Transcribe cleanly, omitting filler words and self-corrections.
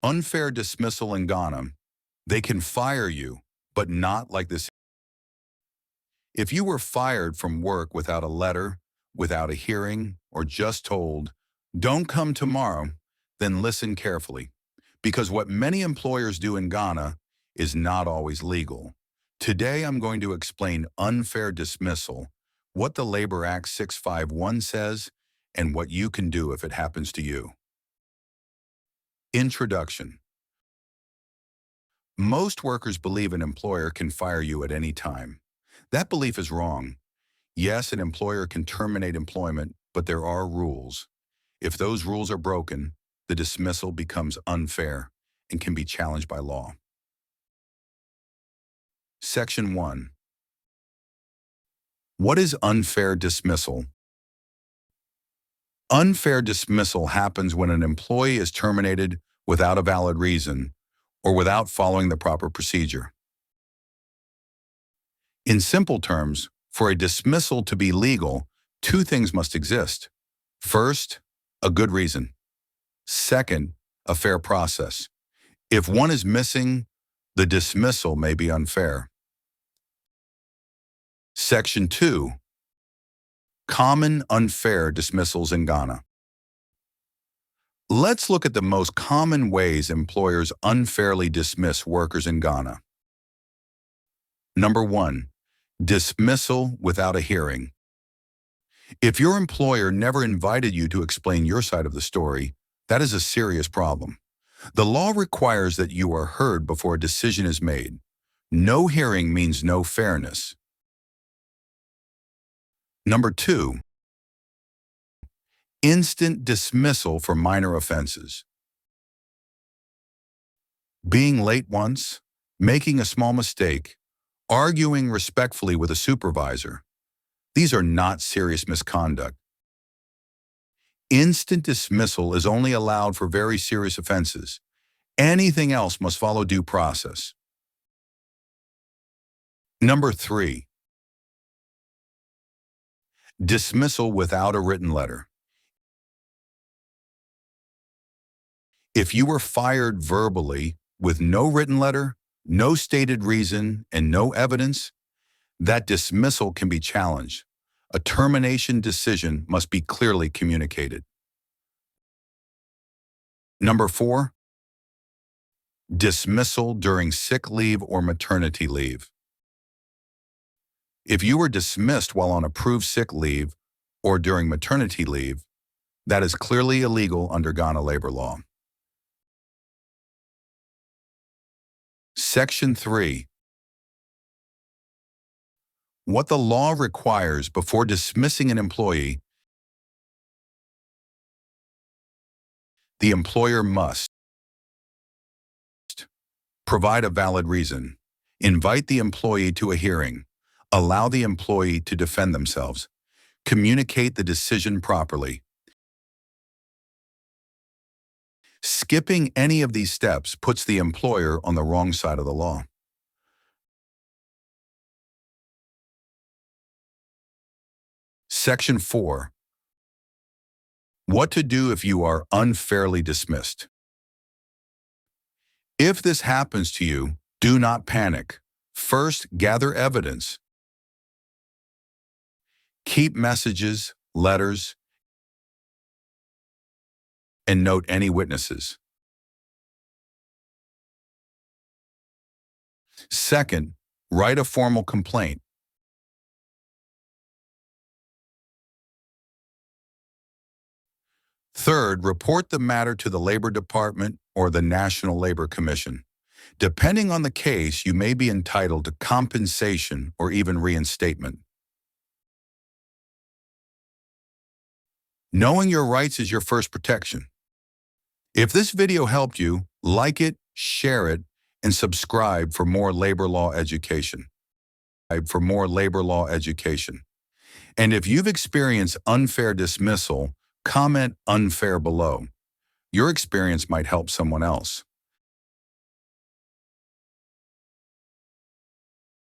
Unfair dismissal in Ghana. They can fire you, but not like this. If you were fired from work without a letter, without a hearing, or just told, "Don't come tomorrow," then listen carefully. Because what many employers do in Ghana is not always legal. Today I'm going to explain unfair dismissal, what the Labor Act 651 says, and what you can do if it happens to you. Introduction. Most workers believe an employer can fire you at any time. That belief is wrong. Yes, an employer can terminate employment, but there are rules. If those rules are broken, the dismissal becomes unfair and can be challenged by law. Section 1. What is unfair dismissal? Unfair dismissal happens when an employee is terminated without a valid reason or without following the proper procedure. In simple terms, for a dismissal to be legal, two things must exist. First, a good reason. Second, a fair process. If one is missing, the dismissal may be unfair. Section 2. Common unfair dismissals in Ghana. Let's look at the most common ways employers unfairly dismiss workers in Ghana. Number 1. Dismissal without a hearing. If your employer never invited you to explain your side of the story, that is a serious problem. The law requires that you are heard before a decision is made. No hearing means no fairness. Number 2. Instant dismissal for minor offenses. Being late once, making a small mistake, arguing respectfully with a supervisor. These are not serious misconduct. Instant dismissal is only allowed for very serious offenses. Anything else must follow due process. Number 3. Dismissal without a written letter. If you were fired verbally with no written letter, no stated reason, and no evidence, that dismissal can be challenged. A termination decision must be clearly communicated. Number 4. Dismissal during sick leave or maternity leave. If you were dismissed while on approved sick leave or during maternity leave, that is clearly illegal under Ghana labor law. Section 3. What the law requires before dismissing an employee. The employer must provide a valid reason, invite the employee to a hearing, allow the employee to defend themselves, communicate the decision properly. Skipping any of these steps puts the employer on the wrong side of the law. Section 4. What to do if you are unfairly dismissed. If this happens to you, do not panic. First, gather evidence. Keep messages, letters, and note any witnesses. Second, write a formal complaint. Third, report the matter to the Labor Department or the National Labor Commission. Depending on the case, you may be entitled to compensation or even reinstatement. Knowing your rights is your first protection. If this video helped you, like it, share it, and subscribe for more labor law education. And if you've experienced unfair dismissal, comment unfair below. Your experience might help someone else.